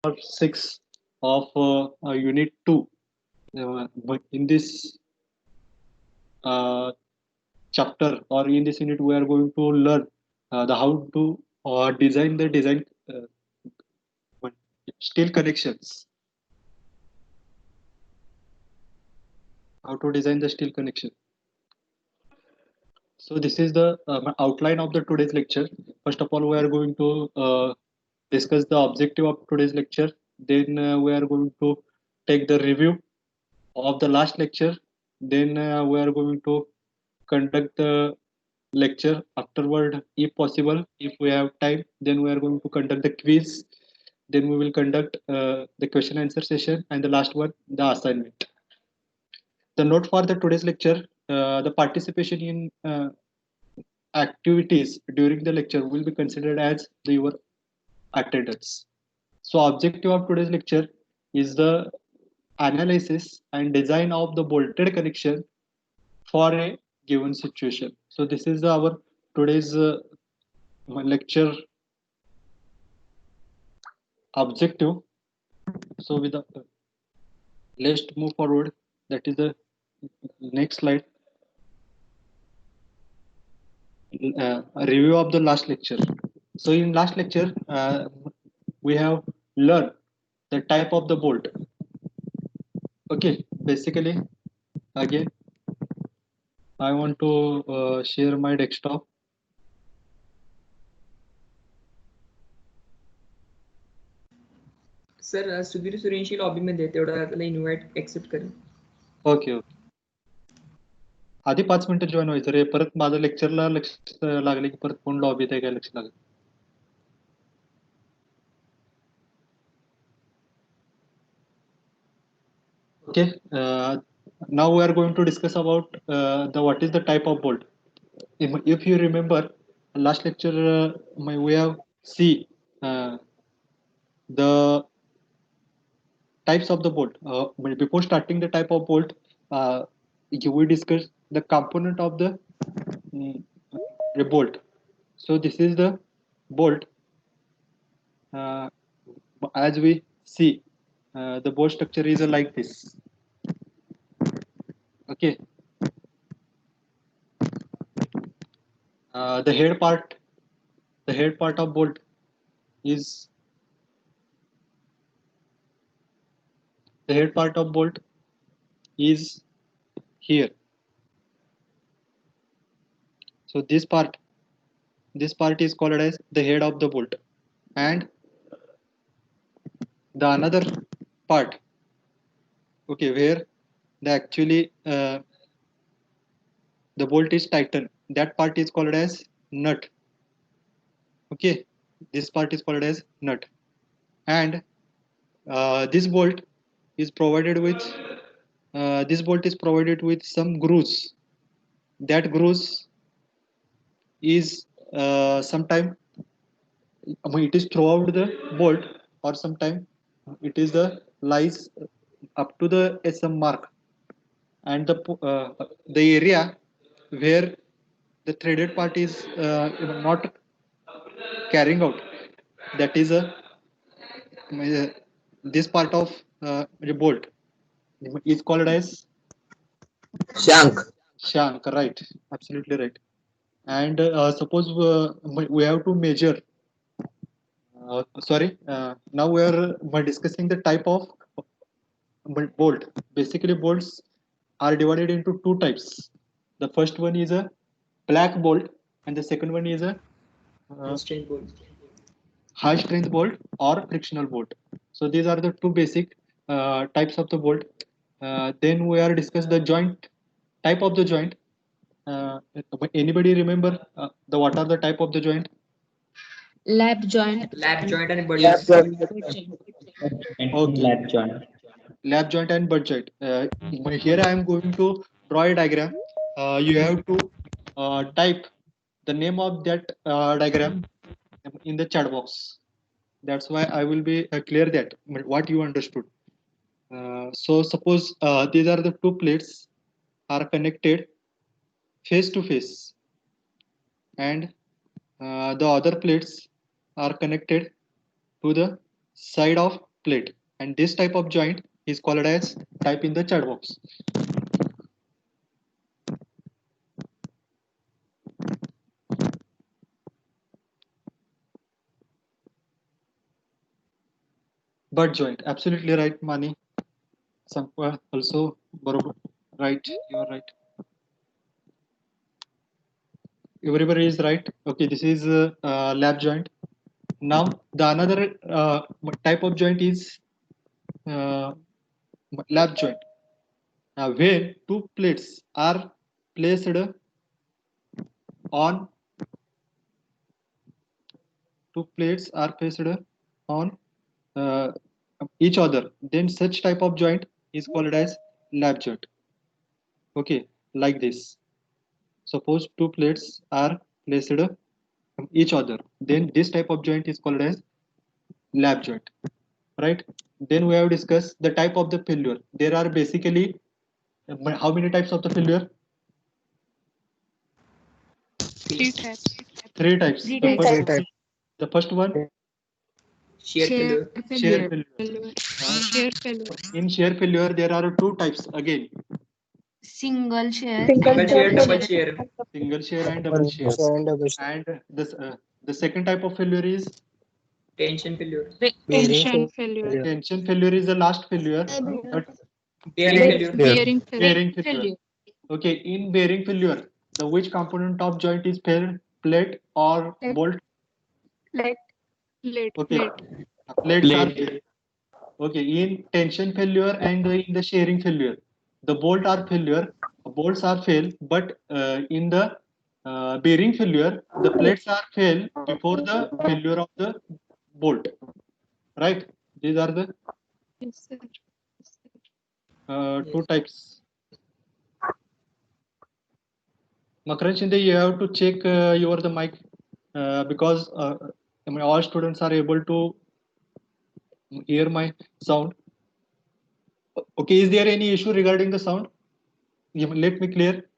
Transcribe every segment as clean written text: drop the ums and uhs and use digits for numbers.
6 of Unit 2. But in this chapter or in this unit, we are going to learn the how to design the design but steel connections. How to design the steel connection. So this is the outline of the today's lecture. First of all, we are going to discuss the objective of today's lecture. Then we are going to take the review of the last lecture. Then we are going to conduct the lecture afterward, if possible. If we have time, then we are going to conduct the quiz. Then we will conduct the question answer session, and the last one, the assignment. The note for the today's lecture: the participation in activities during the lecture will be considered as your attendance. So objective of today's lecture is the analysis and design of the bolted connection for a given situation. So this is our today's lecture objective. So with the let's move forward. That is the next slide. A review of the last lecture. So in last lecture, we have learned the type of the bolt. Okay, basically, again, I want to share my desktop. Sir Sudhir Suryavanshi लॉबीमध्ये तेवढा त्याला invite accept करेन. Okay okay. आधी 5 मिनिटं join व्हायचं रे, परत माझं लेक्चरला लक्ष लागले की परत कोण लॉबीत आहे काय लक्ष लागेल. Okay, now we are going to discuss about the what is the type of bolt. If you remember last lecture, we have see the types of the bolt. But before starting the type of bolt, we discuss the component of the bolt. So this is the bolt. As we see, the bolt structure is like this. Okay. The head part of bolt is here. So this part is called as the head of the bolt, and the another part, okay, where the actually the bolt is tightened, that part is called as nut. Okay, this part is called as nut, and this bolt is provided with some grooves. That grooves is sometime it is throughout the bolt, or sometime it is the lies up to the SM mark, and the area where the threaded part is not carrying out, that is this part of the bolt is called as Shank. shank, right? Absolutely right. And suppose we have to measure. Now we are discussing the type of bolt. Basically, bolts are divided into two types. The first one is a black bolt, and the second one is a Strength bolt. high strength bolt or frictional bolt. So these are the two basic types of the bolt. Then we are discuss the joint type of the joint. Anybody remember the what are the type of the joint? Lap joint. Lap joint and butt Lap joint. joint. Okay. Lap joint. Lap joint and butt joint. Here I am going to draw a diagram. You have to type the name of that diagram in the chat box. That's why I will be clear that what you understood. So suppose these are the two plates are connected face to face, and the other plates are connected to the side of plate, and this type of joint is called as, type in the chat box. Butt joint, absolutely right, Mani. Sankwa also barobar. Right, you are right. Everybody is right. Okay, this is lap joint. Now the another type of joint is lap joint. Now where two plates are placed on on uh, each other, then such type of joint is called as lap joint. Okay, like this. Suppose two plates are placed on each other, then this type of joint is called as lap joint, right? Then we have discussed the type of the failure. There are basically how many types of the failure? Three. Three types. Three The the first one, Shear failure. shear failure. In shear failure, there are two types again: Single share. Single shear, double shear. single shear and double shear. And the second type of failure is Tension failure. Tension failure. tension failure is the last failure, but Bearing failure. bearing failure. Okay, in bearing failure, the which component of joint is failed, plate or bolt? Okay, plates are failed. Okay, in tension failure and in the shearing failure, the bolts are failed, but in the bearing failure, the plates are failed before the failure of the bolt, right? These are the two types. Makaran Shinde, you have to check your the mic because I mean, all students are able to hear my sound. Okay, is there any issue regarding the sound? Let me clear.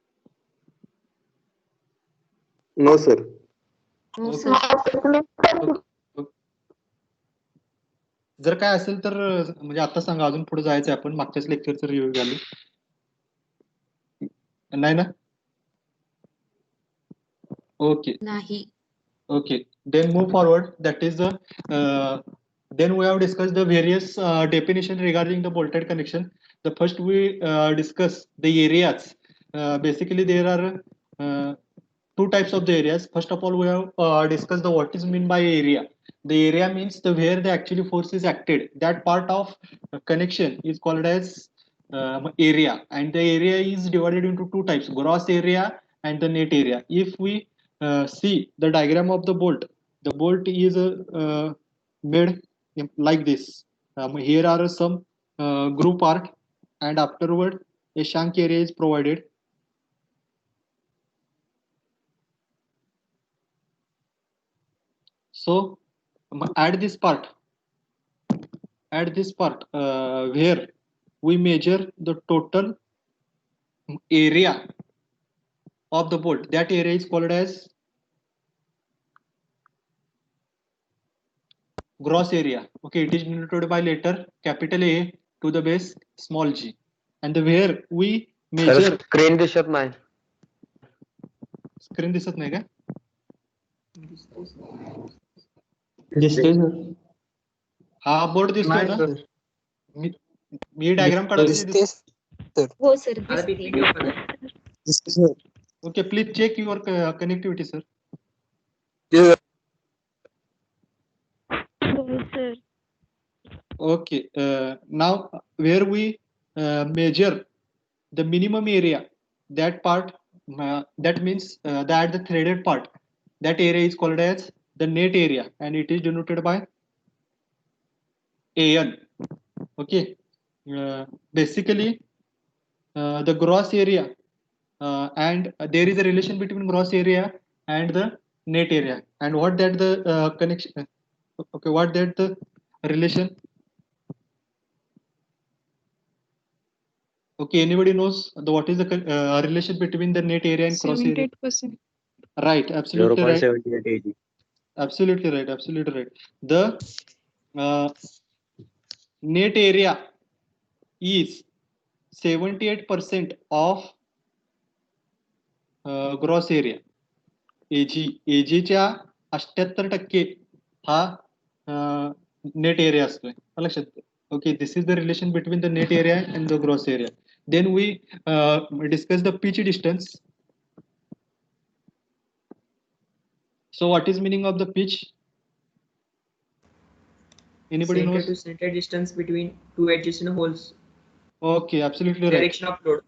No, sir. No, Okay. sir. जर काय असेल तर म्हणजे आता सांगा, अजून पुढे जायचं आहे आपण, मागच्याच लेक्चरचं रिव्ह्यू घ्यायला. नाही ना? Okay. Nahi. Okay, then move forward. That is the then we have discussed the various definition regarding the bolted connection. The first we discuss the areas. Basically, there are two types of the areas. First of all, we have discussed the what is mean by area. The area means the where the actually force is acted. That part of connection is called as area, and the area is divided into two types: gross area and the net area. If we see the diagram of the bolt is made like this. Here are some group arc, and afterward a shank area is provided. So at this part where we measure the total area of the bolt, that area is called as gross area. Okay, it is denoted by letter capital A to the base small g, and the where we measure screen दिसत नाही. Screen दिसत नाही का? हा board दिसतोय ना? मी diagram काढतो. हो सर. आता PPT open आहे. Okay, please check your connectivity, sir. Okay, now where we measure the minimum area, that part, that means that the threaded part, that area is called as the net area, and it is denoted by AN. Okay, basically the gross area and there is a relation between gross area and the net area, and what that the connection, okay, what that the relation. Okay, anybody knows what is the relation between the net area and cross area? 78%. Right, absolutely right. 0.78 Absolutely right. The net area is 78% of gross area. एजीच्या 78% हा net area असतोय लक्षात. Okay, this is the relation between the net area and the gross area. Then we discuss the pitch distance. So what is meaning of the pitch? Anybody Center knows? to center distance between two adjacent holes. Okay, absolutely right. Direction of load.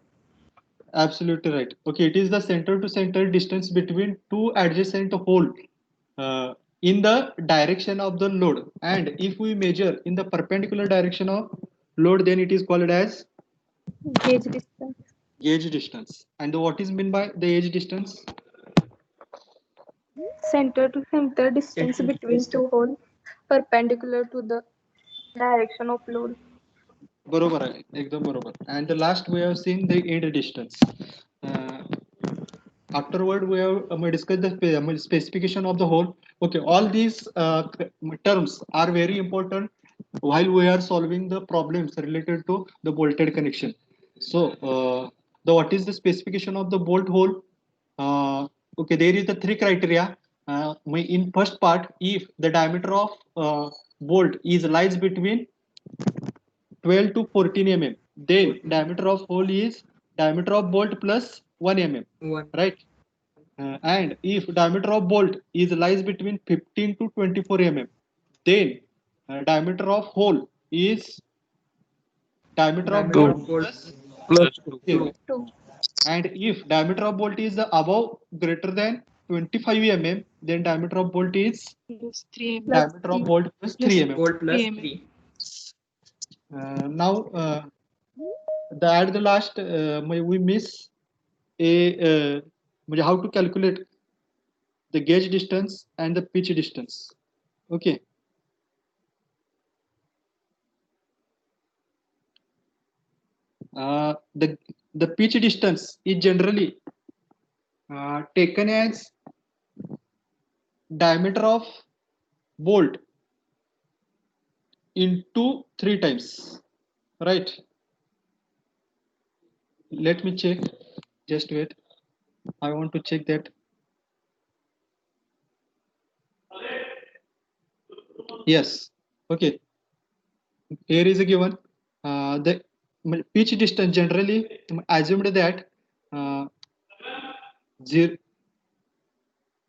Absolutely right. Okay, it is the center to center distance between two adjacent hole in the direction of the load. And if we measure in the perpendicular direction of load, then it is called as Gauge distance. gauge distance. And what is meant by the gauge distance? Center to center distance Center to between distance. two holes perpendicular to the direction of load. बरोबर आहे, एकदम बरोबर. And the last we have seen the end distance. Afterward we have discussed the specification of the hole. Okay, all these terms are very important while we are solving the problems related to the bolted connection. So what is the specification of the bolt hole? Okay, there is the three criteria. In first part, if the diameter of bolt is lies between 12 to 14 mm, then diameter of hole is diameter of bolt plus 1 mm, One. right? And if diameter of bolt is lies between 15 to 24 mm, then diameter of hole is diameter of Diameter bolt of bolt plus Plus 2 mm. 2. And if diameter of bolt is above greater than 25 mm, then diameter of bolt is Plus 3 mm. diameter of bolt plus 3 mm. bolt plus 3 mm. 3. Now at the last we miss a how to calculate the gauge distance and the pitch distance. Okay, the pitch distance is generally taken as diameter of bolt into 3 times, right? Let me check, just wait, I want to check that. Yes, okay, here is a given the pitch distance generally assumed that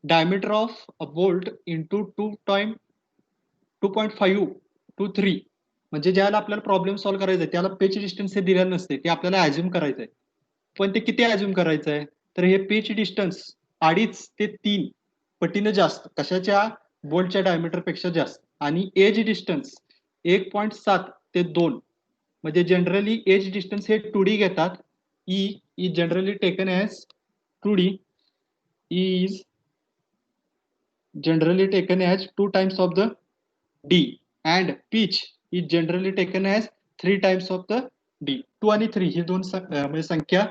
diameter of a bolt into 2.5 to 3, म्हणजे ज्याला आपल्याला problem solve करायचा आहे त्याला pitch distance हे दिलेलं नसते, ते आपल्याला अज्युम करायचं आहे. पण ते किती अज्युम करायचं आहे, तर हे पिच डिस्टन्स 2.5 ते 3 पटीने जास्त, कशाच्या, बोल्टच्या डायमीटर पेक्षा जास्त. आणि एज डिस्टन्स 1.7 ते 2, म्हणजे जनरली एज डिस्टन्स हे 2D घेतात. E is generally taken as 2D, is generally taken as 2 times of the D, and pitch is generally taken as 3 times of the D. 2 आणि 3 ही दोन म्हणजे संख्या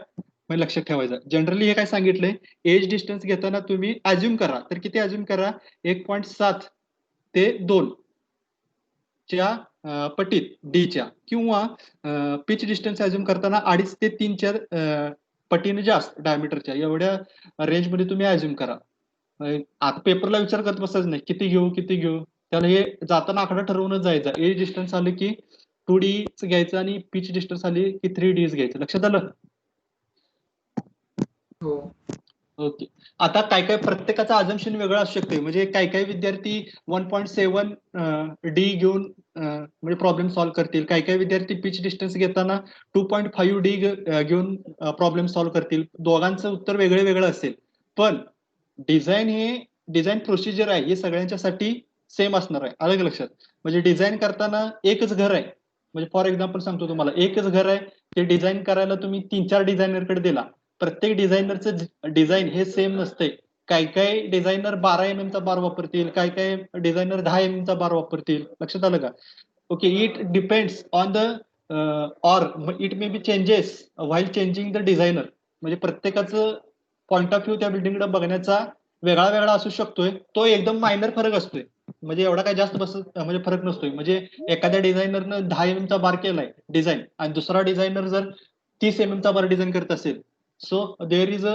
लक्षात ठेवायचा. जनरली हे काय सांगितलंय, एज डिस्टन्स घेताना तुम्ही अज्युम करा, तर किती अज्युम करा, 1.7 ते 2 च्या पटीत डीच्या, किंवा पिच डिस्टन्स अज्युम करताना 2.5 ते 3 च्या पटीने जास्त डायमीटरच्या, एवढ्या रेंज मध्ये तुम्ही अज्युम करा. आता पेपरला विचार करत बसायचं नाही किती घेऊ किती घेऊ, त्याला हे जाताना आकडा ठरवूनच जायचा. एज डिस्टन्स आले की 2D घ्यायचं आणि पिच डिस्टन्स आली की 3D घ्यायचं. लक्षात आलं? हो. ओके, आता काय काय प्रत्येकाचं अजम्पशन वेगळं असू शकते. म्हणजे काही काही विद्यार्थी 1.7 D घेऊन म्हणजे प्रॉब्लेम सॉल्व्ह करतील, काही काही विद्यार्थी पिच डिस्टन्स घेताना 2.5 D घेऊन प्रॉब्लेम सॉल्व्ह करतील. दोघांचं उत्तर वेगळे वेगळं असेल, पण डिझाईन हे डिझाईन प्रोसिजर आहे हे सगळ्यांच्यासाठी सेम असणार आहे. अलग लक्षात, म्हणजे डिझाईन करताना एकच घर आहे, म्हणजे फॉर एक्झाम्पल सांगतो तुम्हाला, एकच घर आहे, ते डिझाईन करायला तुम्ही 3-4 डिझायनरकडे दिला, प्रत्येक डिझायनरचं डिझाईन हे सेम नसते. काही काही डिझायनर 12 mm चा बार वापरतील, काही काही डिझायनर 10 mm चा बार वापरतील. लक्षात आलं का? Okay, it depends on the or it may be changes while changing the designer. म्हणजे प्रत्येकाचं पॉइंट ऑफ व्ह्यू त्या बिल्डिंगकडे बघण्याचा वेगळा वेगळा असू शकतोय, तो एकदम मायनर फरक असतोय. म्हणजे एवढा काही जास्त म्हणजे फरक नसतोय. म्हणजे एखाद्या डिझायनरनं 10 mm चा बार केलाय डिझाईन आणि दुसरा डिझायनर जर 30 mm चा बार डिझाईन करत असेल, सो देअर इज अ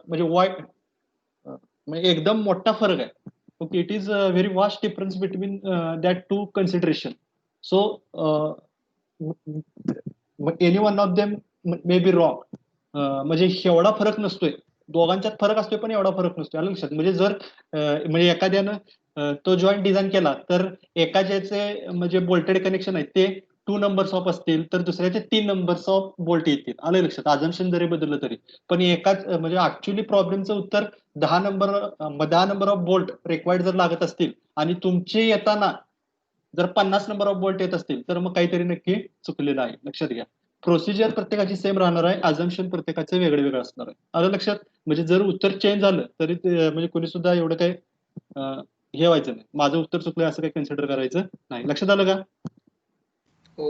म्हणजे म्हणजे एकदम मोठा फरक आहे. Okay, it is a very vast difference between that two consideration. So any one of them may be wrong. म्हणजे एवढा फरक नसतोय, दोघांच्यात फरक असतोय पण एवढा फरक नसतोय. आलं लक्षात? म्हणजे जर म्हणजे एखाद्यानं तो जॉईंट डिझाईन केला तर एकाचे म्हणजे बोल्टेड कनेक्शन आहेत ते 2 नंबर्स ऑफ असतील तर दुसऱ्याचे 3 नंबर्स ऑफ बोल्ट येतील. आलं लक्षात? अजम्पशन जरी बदललं तरी पण एकाच म्हणजे ऍक्च्युली प्रॉब्लेमचं उत्तर 10 नंबर ऑफ बोल्ट रिक्वायर्ड जर लागत असतील आणि तुमचे येताना जर 50 नंबर ऑफ बोल्ट येत असतील तर मग काहीतरी नक्की चुकलेलं आहे. लक्षात घ्या. प्रोसिजर प्रत्येकाची सेम राहणार आहे, अझम्पशन प्रत्येकाचं वेगळं वेगळं असणार आहे. आलं लक्षात? म्हणजे जर उत्तर चेंज झालं तरी म्हणजे कोणी सुद्धा एवढं काही हे व्हायचं नाही, माझं उत्तर चुकलंय असं काही कन्सिडर करायचं नाही. लक्षात आलं का? हो.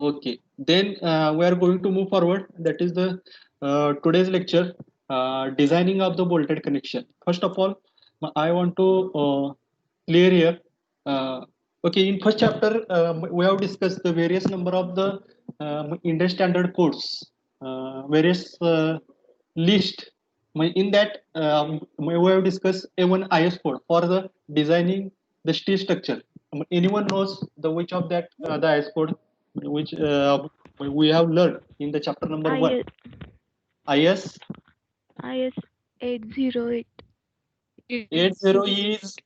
Okay, then we are going to move forward. That is the today's lecture, designing of the bolted connection. First of all, I want to clear here. Okay, in first chapter, we have discussed the various number of the Indian standard codes, various list. In that, we have discussed A1 IS code for the designing the steel structure. Anyone knows the which of that the IS code which we have learned in the chapter number 1? IS IS 808. 80 is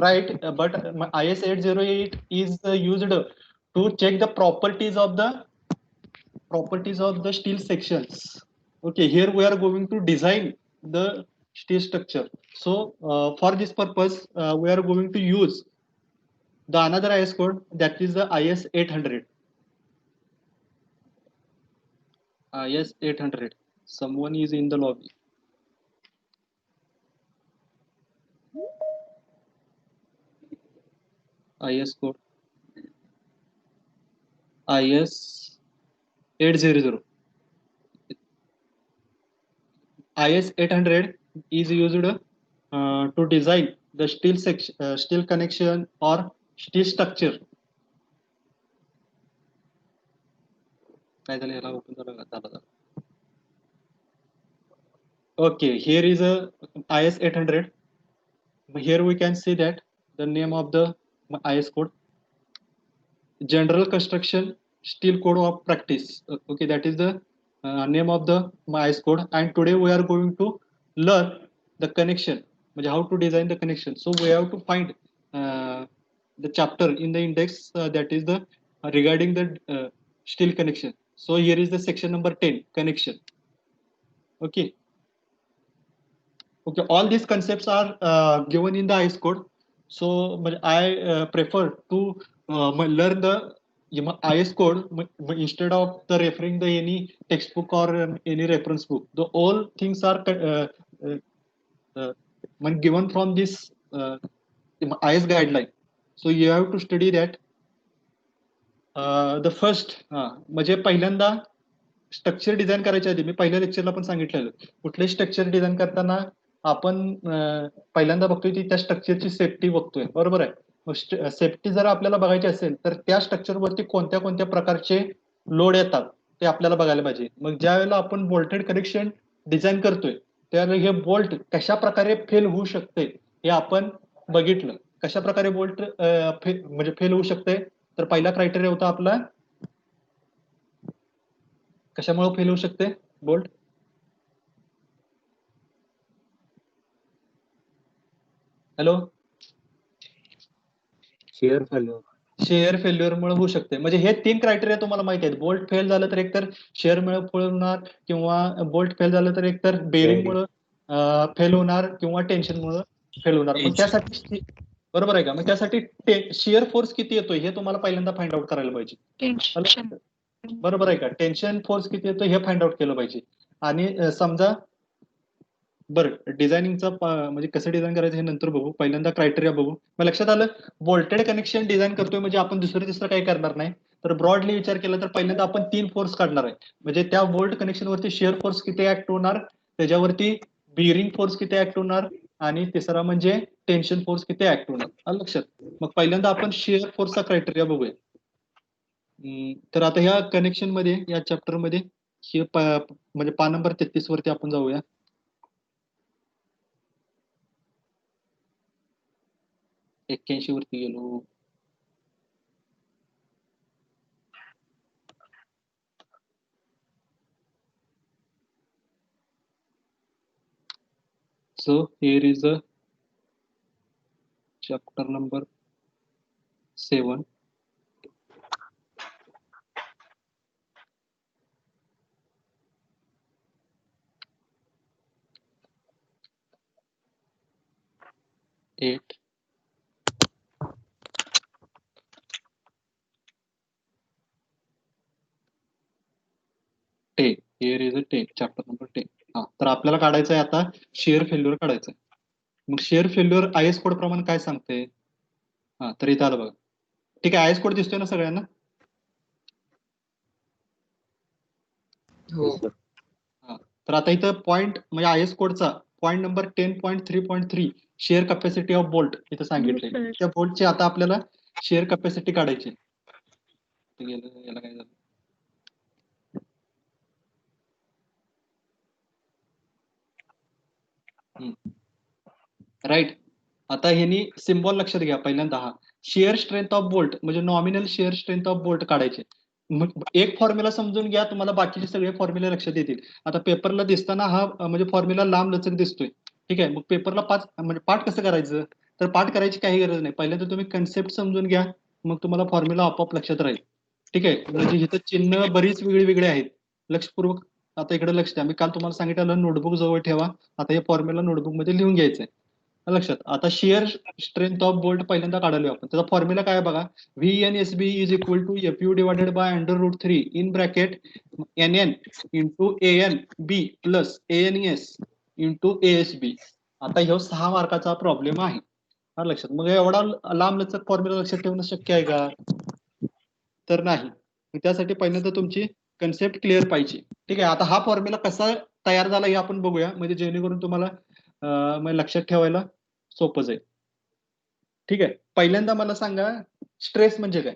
right, but IS 808 is used to check the properties of the steel sections. Okay, here we are going to design the steel structure. So for this purpose, we are going to use the another IS code, that is the IS 800. IS 800. Someone is in the lobby. IS code IS 800. IS 800 is used to design the steel section, steel connection or steel structure. Okay, here is a IS 800. Here we can see that the name of the IS code, General Construction Steel Code of Practice. Okay, that is the name of the IS code. And today we are going to learn the connection, how to design the connection. So we have to find the chapter in the index that is the regarding the steel connection. So here is the section number 10, connection. Okay. Okay, all these concepts are given in the IS code. So I prefer to learn the IS code instead of the referring the any textbook or any reference book. The all things are given from this IS guideline. So you have to study that. The first म्हणजे पहिल्यांदा structure design करायच्या आधी मी पहिल्या लेक्चरला पण सांगितलेलं, कुठले structure design करताना आपण पहिल्यांदा बघतोय ती त्या स्ट्रक्चरची सेफ्टी बघतोय, बरोबर आहे. सेफ्टी जर आपल्याला बघायची असेल तर त्या स्ट्रक्चरवरती कोणत्या कोणत्या प्रकारचे लोड येतात ते आपल्याला बघायला पाहिजे. मग ज्या वेळेला आपण बोल्टेड कनेक्शन डिझाईन करतोय त्यावेळेला हे बोल्ट कशा प्रकारे फेल होऊ शकते हे आपण बघितलं. कशा प्रकारे बोल्ट फेल होऊ शकते, तर पहिला क्रायटेरिया होता आपला कशामुळे फेल होऊ शकते बोल्ट. हॅलो, शेअर फेल्युअर मुळे होऊ शकते. म्हणजे हे 3 क्रायटेरिया तुम्हाला माहिती आहेत. बोल्ट फेल झालं तर एकतर शेअर मुळे फेल होणार, किंवा बोल्ट फेल झालं तर एकतर बेरिंग मुळे फेल होणार, किंवा टेन्शन मुळे फेल होणार. मग त्यासाठी बरोबर आहे का, मग त्यासाठी शिअर फोर्स किती येतोय हे तुम्हाला पहिल्यांदा फाइंड आउट करायला पाहिजे. बरोबर आहे का, टेन्शन फोर्स किती येतो हे फाइंड आउट केलं पाहिजे. आणि समजा बरं डिझायनिंगचं म्हणजे कसं डिझाईन करायचं हे नंतर बघू, पहिल्यांदा क्रायटेरिया बघू. मग लक्षात आलं, बोल्टेड कनेक्शन डिझाईन करतोय म्हणजे आपण दुसरं तिसरं काही करणार नाही, तर ब्रॉडली विचार केला तर पहिल्यांदा आपण 3 फोर्स काढणार आहे. म्हणजे त्या बोल्ट कनेक्शन वरती शिअर फोर्स किती ऍक्ट होणार, त्याच्यावरती बिअरिंग फोर्स किती ऍक्ट होणार, आणि तिसरा म्हणजे टेन्शन फोर्स किती ऍक्ट होणार. आलं लक्षात. मग पहिल्यांदा आपण शिअर फोर्सचा क्रायटेरिया बघूया. तर आता ह्या कनेक्शन मध्ये या चॅप्टर मध्ये म्हणजे पान नंबर 33 वरती आपण जाऊया. एक्क्याऐंशी वरती गेलो. So here is a chapter number 7. Eight. Ten. Here is a 10. Chapter number 10. हा, तर आपल्याला काढायचं आहे आता शेअर फेल्युअर काढायचं आहे. मग शेअर फेल्युअर आयएस कोड प्रमाणे काय सांगते. हा, तर इथं आलं बघा. ठीक आहे, आयएस कोड दिसतोय ना सगळ्यांना. हो. हा, तर आता इथं पॉईंट म्हणजे आयएस कोडचा point number 10.3.3 share capacity of bolt इथं सांगितले. sir. त्या बोल्टची आता आपल्याला शेअर कॅपॅसिटी काढायची. याला काय झालं. राईट. आता ह्यांनी सिम्बॉल लक्षात घ्या. पहिल्यांदा हा शेअर स्ट्रेंथ ऑफ बोल्ट म्हणजे nominal share strength of bolt काढायचे. मग एक फॉर्म्युला समजून घ्या, तुम्हाला बाकीचे सगळे फॉर्म्युले लक्षात येतील. आता पेपरला दिसताना हा म्हणजे फॉर्म्युला लांब लचक दिसतोय. ठीक आहे, मग पेपरला म्हणजे पाठ कसं करायचं. तर पाठ करायची काही गरज नाही. पहिल्यांदा तुम्ही कन्सेप्ट समजून घ्या, मग तुम्हाला फॉर्म्युला आपोआप लक्षात राहील. ठीक आहे, म्हणजे इथं चिन्ह बरीच वेगळी आहेत. लक्षपूर्वक आता इकडे लक्ष द्या. मी काल तुम्हाला सांगितलं नोटबुक जवळ ठेवा. आता हे फॉर्म्युला नोटबुक मध्ये लिहून घ्यायचंय. लक्षात. आता शेअर स्ट्रेंथ ऑफ बोल्ट पहिल्यांदा काढालो आपण. त्याचा फॉर्म्युला काय बघा. VNSB is equal to FU divided by √3 in bracket NN into ANB plus ANS into ASB. आता ह्यो 6 मार्काचा प्रॉब्लेम आहे. हा, लक्षात. मग एवढा लांब लचक फॉर्म्युला लक्षात ठेवणं शक्य आहे का. तर नाही. त्यासाठी पहिल्यांदा तुमची कन्सेप्ट क्लिअर पाहिजे. ठीक आहे, आता हा फॉर्म्युला कसा तयार झाला हे आपण बघूया, म्हणजे जेणेकरून तुम्हाला लक्षात ठेवायला सोपं जाईल. ठीक आहे, पहिल्यांदा मला सांगा स्ट्रेस म्हणजे काय.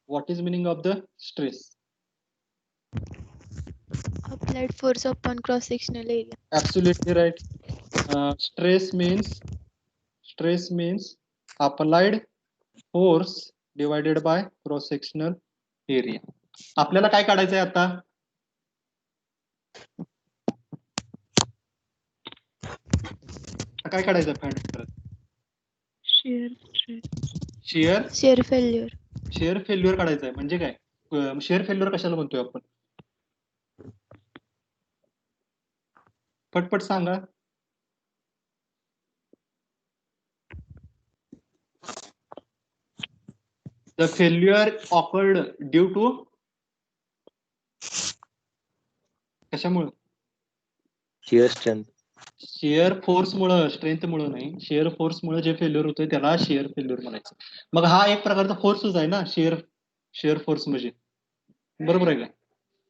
What is meaning of the stress. Applied force upon cross sectional area. Absolutely right. Stress means applied force divided by cross sectional area. आपल्याला काय काढायचं आहे आता. काय काढायचं आहे. Shear stress. Share Failure. Share failure काढायचं आहे. म्हणजे काय शेअर फेल्युअर कशाला म्हणतोय आपण. पटपट सांगा. The failure occurred due to कशामुळे. Shear strength. शेअर फोर्स मुळे, स्ट्रेंथ मुळे नाही. शेअर फोर्स मुळे जे फेल्युअर होतोय त्याला शेअर फेल्युअर म्हणायचं. मग हा एक प्रकारचा फोर्सच आहे ना शेअर फोर्स म्हणजे. बरोबर आहे का.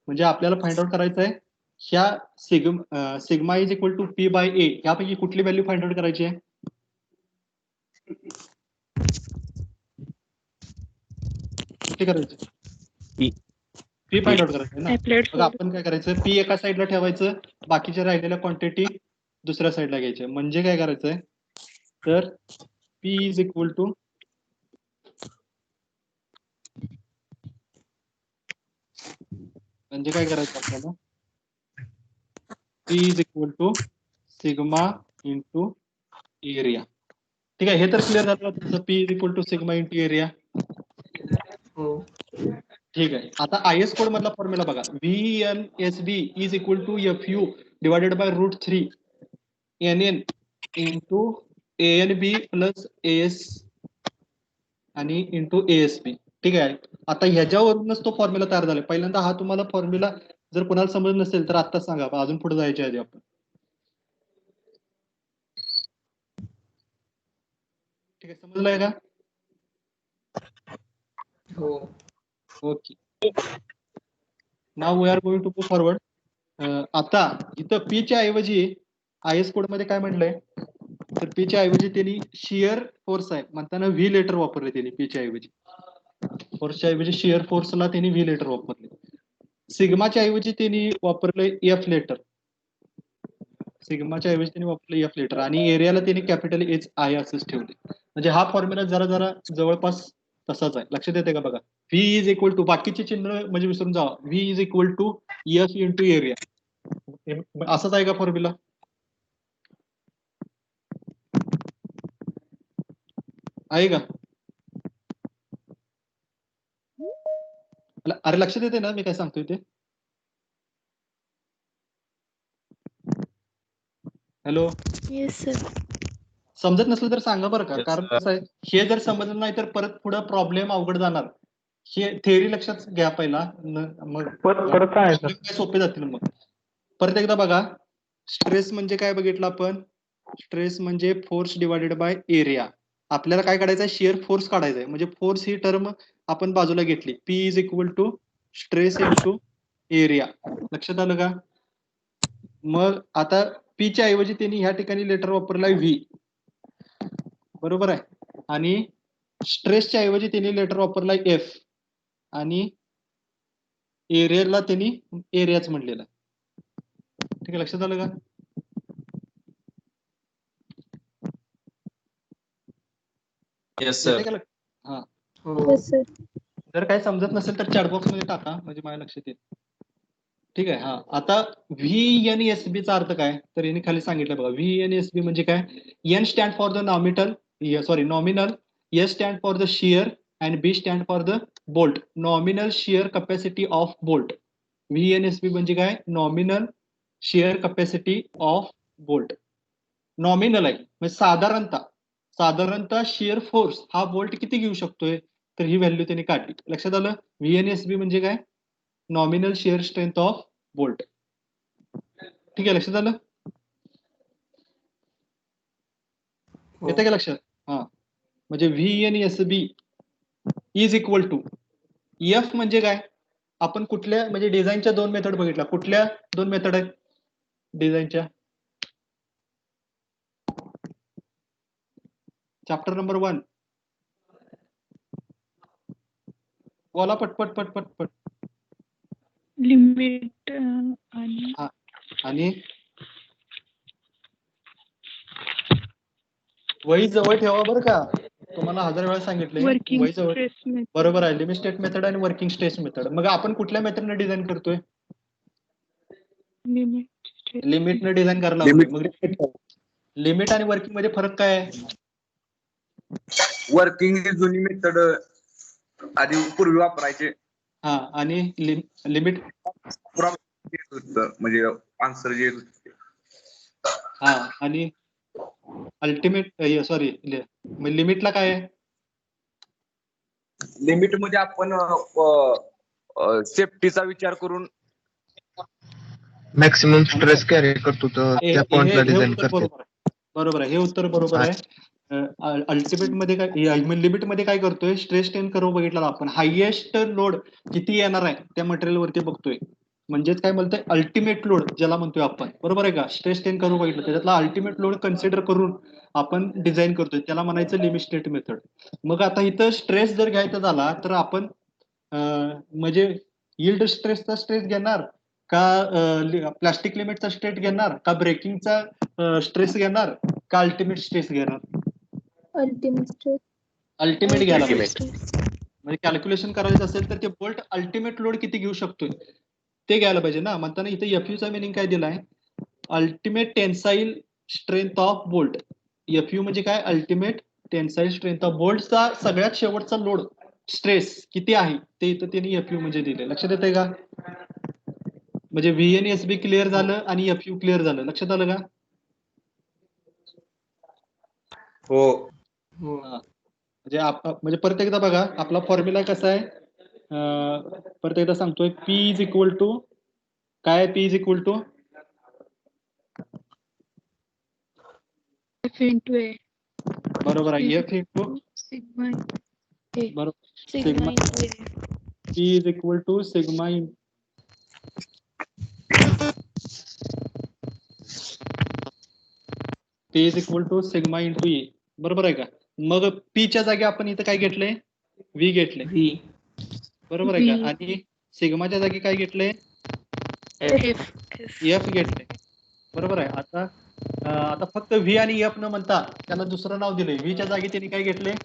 म्हणजे आपल्याला फाइंड आउट करायचं आहे ह्या sigma is equal to P/A यापैकी कुठली व्हॅल्यू फाइंड आउट करायची आहे. कुठली करायची. पी फाइंड आउट करायचं ना. Applied मग आपण काय करायचं, पी एका साईडला ठेवायचं, बाकीच्या राहिलेल्या क्वांटिटी दुसऱ्या साईडला घ्यायच्या. म्हणजे काय करायचंय तर पी इज इक्वल टू म्हणजे काय करायचं आपल्याला. P is equal to sigma into area. ठीक आहे, हे तर क्लिअर झालं तुमचं. P is equal to sigma into area. हो. ठीक आहे, आता आयएस कोड मधला फॉर्म्युला बघा. VNSB is equal to FU divided by √3 NN into ANB plus AS आणि इंटू ASB. ठीक आहे, आता ह्याच्यावरूनच तो फॉर्म्युला तयार झाला. पहिल्यांदा हा तुम्हाला फॉर्म्युला जर कोणाला समजत नसेल तर आत्ताच सांगा, अजून पुढे जायच्या आधी आपण. ठीक आहे, समजलंय का. हो. Okay. Now we are going to go forward. आता इथं P च्या ऐवजी IS कोड मध्ये काय म्हटलंय, तर P च्या ऐवजी त्यांनी शिअर फोर्स आहे म्हणताना व्ही लेटर वापरले त्यांनी P च्या ऐवजी. फोर्सच्या ऐवजी शिअर फोर्सला त्यांनी व्ही लेटर वापरले. सिग्माच्या ऐवजी त्यांनी वापरलंय एफ लेटर. सिग्माच्या ऐवजी त्यांनी वापरलं एफ लेटर आणि एरियाला त्यांनी कॅपिटल एच आय असंच ठेवले. म्हणजे हा फॉर्म्युला जरा जवळपास तसाच आहे. लक्षात येते का बघा. व्ही इज इक्वल टू, बाकीचे चिन्ह म्हणजे विसरून जावा, V is equal to F into area. असंच आहे का फॉर्म्युला? आहे का? अरे लक्षात येते ना मी काय सांगतोय ते? Hello, Yes, sir. समजत नसलं तर सांगा बरं का. Yes, कारण sir. कसं आहे, हे जर समजलं नाही तर परत पुढे प्रॉब्लेम अवघड जाणार. हे थेअरी लक्षात घ्या पहिला, मग परत काय problem काय सोपे जातील. मग परत एकदा बघा, स्ट्रेस म्हणजे काय बघितलं आपण. स्ट्रेस म्हणजे फोर्स डिवाइडेड बाय एरिया. आपल्याला काय काढायचं आहे, शिअर फोर्स काढायचा आहे. म्हणजे फोर्स ही टर्म आपण बाजूला घेतली. P is equal to stress into area. लक्षात आलं का? मग आता P च्या ऐवजी त्यांनी ह्या ठिकाणी लेटर वापरलाय व्ही, बरोबर आहे. आणि स्ट्रेसच्या ऐवजी त्यांनी लेटर वापरलाय एफ आणि एरियाला त्यांनी एरियाच म्हटलेला. ठीक आहे, लक्षात आलं का? Yes, sir. येते का हा. हो. Yes, sir. जर काय समजत नसेल तर चॅट बॉक्स मध्ये टाका, म्हणजे माझ्या लक्षात येईल. ठीक आहे. हा, आता VNSB चा अर्थ काय, तर यांनी खाली सांगितलं बघा. VNSB म्हणजे काय, N stand for the nominal, S stand for the shear and B stand for the bolt. Nominal shear capacity of bolt. VNSB म्हणजे काय, nominal shear capacity of bolt. Nominal आहे म्हणजे साधारणतः शिअर फोर्स हा bolt किती घेऊ शकतोय, तर ही व्हॅल्यू त्यांनी काढली. लक्षात आलं? VNSB म्हणजे काय, nominal shear strength of bolt. ठीक आहे, लक्षात आलं? हो. येते का लक्षात? हा, म्हणजे VNSB is equal to F म्हणजे काय, आपण कुठल्या म्हणजे डिझाईनच्या दोन मेथड बघितल्या. कुठल्या दोन मेथड आहेत डिझाईनच्या? Chapter number 1. बोला पटपट पटपट पट. लिमिट आणि वही जवळ ठेवा बरं का, तुम्हाला 1000 वेळा सांगितले. वर्किंग वही जवळ. Stress method. बरोबर आहे, लिमिट स्टेट मेथड आणि वर्किंग स्ट्रेस मेथड. मग आपण कुठल्या मेथडने डिझाईन करतोय? लिमिटने डिझाईन करायला लागतोय. मग लिमिट आणि वर्किंग मध्ये फरक काय आहे? वर्किंग ही जुनी मेथड आधी पूर्वी वापरायचे. हा, आणि लिमिट म्हणजे आन्सर जे हा, आणि अल्टिमेट लिमिटला काय आहे? लिमिट मध्ये आपण सेफ्टीचा विचार करून मॅक्सिमम स्ट्रेस कॅरी करतो तर त्या पॉइंटला डिझाईन करतो. बरोबर आहे, हे उत्तर बरोबर आहे. अल्टिमेट मध्ये काय, लिमिट मध्ये काय करतोय, स्ट्रेस स्ट्रेन कर्व बघितला आपण. हायएस्ट लोड किती येणार आहे त्या मटेरियल वरती बघतोय. म्हणजेच काय म्हणतोय, अल्टिमेट लोड ज्याला म्हणतोय आपण. बरोबर आहे का? स्ट्रेस स्ट्रेन कर्व बघितलं, त्याच्यातला अल्टिमेट लोड कन्सिडर करून आपण डिझाईन करतोय, त्याला म्हणायचं लिमिट स्टेट मेथड. मग आता इथं स्ट्रेस जर घ्यायचा झाला तर आपण म्हणजे यील्ड स्ट्रेसचा स्ट्रेस घेणार का, प्लास्टिक लिमिटचा स्ट्रेस घेणार का, ब्रेकिंगचा स्ट्रेस घेणार का, अल्टिमेट स्ट्रेस घेणार? Ultimate stress. अल्टिमेट घ्यायला पाहिजे. Ultimate. म्हणजे कॅल्क्युलेशन करायचं असेल तर ते बोल्ट अल्टिमेट लोड किती घेऊ शकतोय ते घ्यायला पाहिजे ना. म्हणताना इथे FU चा मिनिंग काय दिलाय, ultimate tensile strength of bolt. FU म्हणजे काय, अल्टिमेट टेन्साईल स्ट्रेंथ ऑफ बोल्टचा सगळ्यात शेवटचा लोड स्ट्रेस किती आहे ते इथं त्यांनी FU म्हणजे दिले. लक्षात येतंय का? म्हणजे VNSB क्लिअर झालं आणि FU क्लिअर झालं. लक्षात आलं का? हो. म्हणजे परत एकदा बघा, आपला फॉर्म्युला कसा आहे, परत एकदा सांगतोय. P इज इक्वल टू काय, P is equal to F into A. बरोबर आहे, F इंटू Sigma. बरोबर, Sigma into A. P is equal to sigma P is equal to sigma into E, बरोबर आहे का? मग P च्या जागी आपण इथं काय घेतलंय? V घेतलंय, V. बरोबर आहे का? V. आणि सिग्माच्या जागी काय घेतलंय? F. F घेतलंय, बरोबर आहे. आता फक्त V आणि F न म्हणता त्याला दुसरं नाव दिलंय. V च्या जागी त्यांनी काय घेतलंय?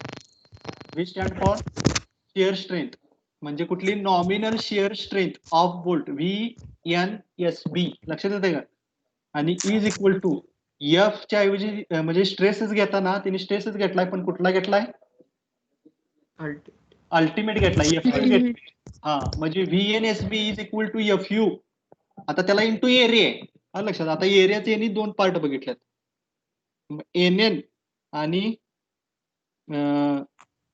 V stand for shear strength, म्हणजे कुठली? Nominal shear strength of bolt, VNSB, लक्षात येते का? आणि इज इक्वल टू F च्या ऐवजी म्हणजे स्ट्रेसच घेताना त्यांनी स्ट्रेसच घेतलाय, पण कुठला घेतलाय? अल्टिमेट घेतलाय, FU घेतलाय. हा, म्हणजे VNSB is equal to FU. आता त्याला इंटू एरिया आहे, हा लक्षात. आता एरियाचे यांनी दोन पार्ट बघितल्यात, NN आणि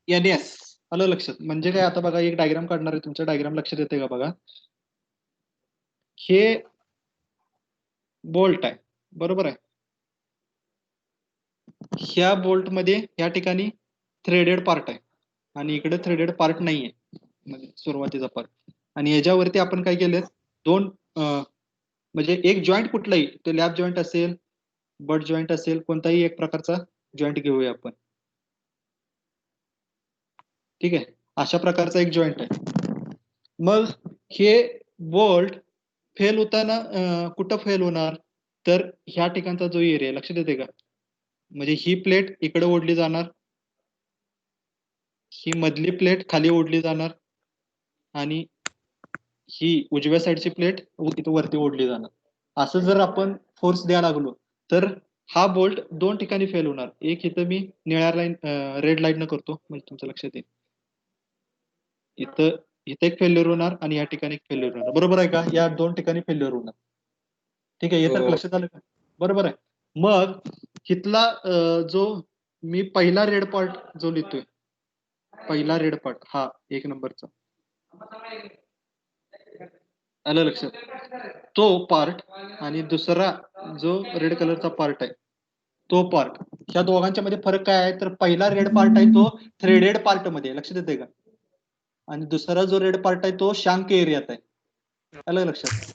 NS, आलं लक्षात. म्हणजे काय? आता बघा, एक डायग्राम काढणार आहे, तुमच्या डायग्राम लक्षात येते का? बघा, हे बोल्ट आहे, बरोबर आहे. ह्या बोल्ट मध्ये या ठिकाणी थ्रेडेड पार्ट आहे आणि इकडे थ्रेडेड पार्ट नाहीये, म्हणजे सुरुवातीचा पार्ट. आणि याच्यावरती आपण काय केलं? दोन म्हणजे एक जॉईंट कुठलाही, तो लॅब जॉईंट असेल, बट जॉईंट असेल, कोणताही एक प्रकारचा जॉईंट घेऊया आपण, ठीक आहे. अशा प्रकारचा एक जॉईंट आहे. मग हे बोल्ट फेल होताना कुठं फेल होणार? तर ह्या ठिकाणचा जो एरिया, लक्षात येते का? म्हणजे ही प्लेट इकडे ओढली जाणार, ही मधली प्लेट खाली ओढली जाणार, आणि ही उजव्या साईडची प्लेट इथं वरती ओढली जाणार. असं जर आपण फोर्स द्यायला लागलो तर हा बोल्ट दोन ठिकाणी फेल होणार. एक इथं मी निळ्या लाईन, रेड लाईन न करतो, म्हणजे तुमच्या लक्षात येईल. इथं एक फेल्युअर होणार आणि या ठिकाणी एक फेल्युअर होणार, बरोबर आहे का? या दोन ठिकाणी फेल्युअर होणार, ठीक आहे. येतं लक्षात आलं का? बरोबर आहे. मग इथला जो मी पहिला रेड पार्ट जो लिहितोय, पहिला रेड पार्ट, हा एक नंबरचा, आलं लक्षात? तो पार्ट आणि दुसरा जो रेड कलरचा पार्ट आहे तो पार्ट, ह्या दोघांच्या मध्ये फरक काय आहे? तर पहिला रेड पार्ट आहे तो थ्रेडेड पार्ट मध्ये, लक्षात येते का? आणि दुसरा जो रेड पार्ट आहे तो शांक एरियात आहे, आलं लक्षात?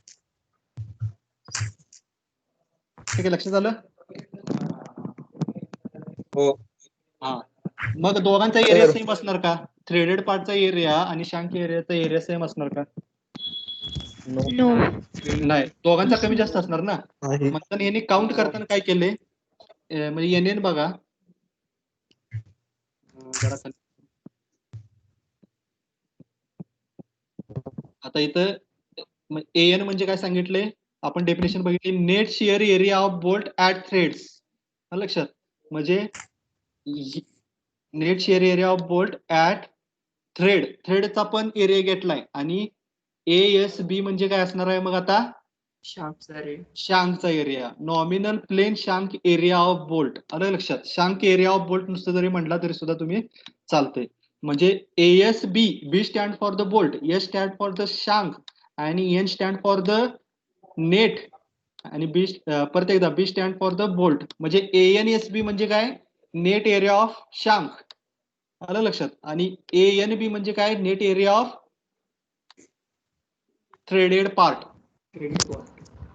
ठीक आहे, लक्षात आलं? हो. हा, मग दोघांचा एरिया सेम असणार का? थ्रेडेड पार्टचा एरिया आणि शांक एरियाचा एरिया सेम असणार का? No. नाही, दोघांचा कमी जास्त असणार ना. आहे. मग यांनी काउंट करताना काय केले? म्हणजे NN बघा, जरा खाली. आता इथं AN म्हणजे काय सांगितले आपण? डेफिनेशन बघितली, net shear area of bolt at threads, लक्षात? म्हणजे net shear area of bolt at थ्रेडचा पण एरिया घेतलाय. आणि ASB म्हणजे काय असणार आहे मग? आता शांकचा area, nominal plane shank area of bolt, आलं लक्षात? शांक एरिया ऑफ बोल्ट नुसतं जरी म्हटला तरी सुद्धा तुम्ही चालतंय. म्हणजे ASB, B stand for the bolt, S stand for the shank, आणि N stand for the net, आणि परत एकदा B stand for the bolt. म्हणजे ANSB म्हणजे काय? नेट एरिया ऑफ शांक, आलं लक्षात? आणि ANB म्हणजे काय? Net area of threaded part,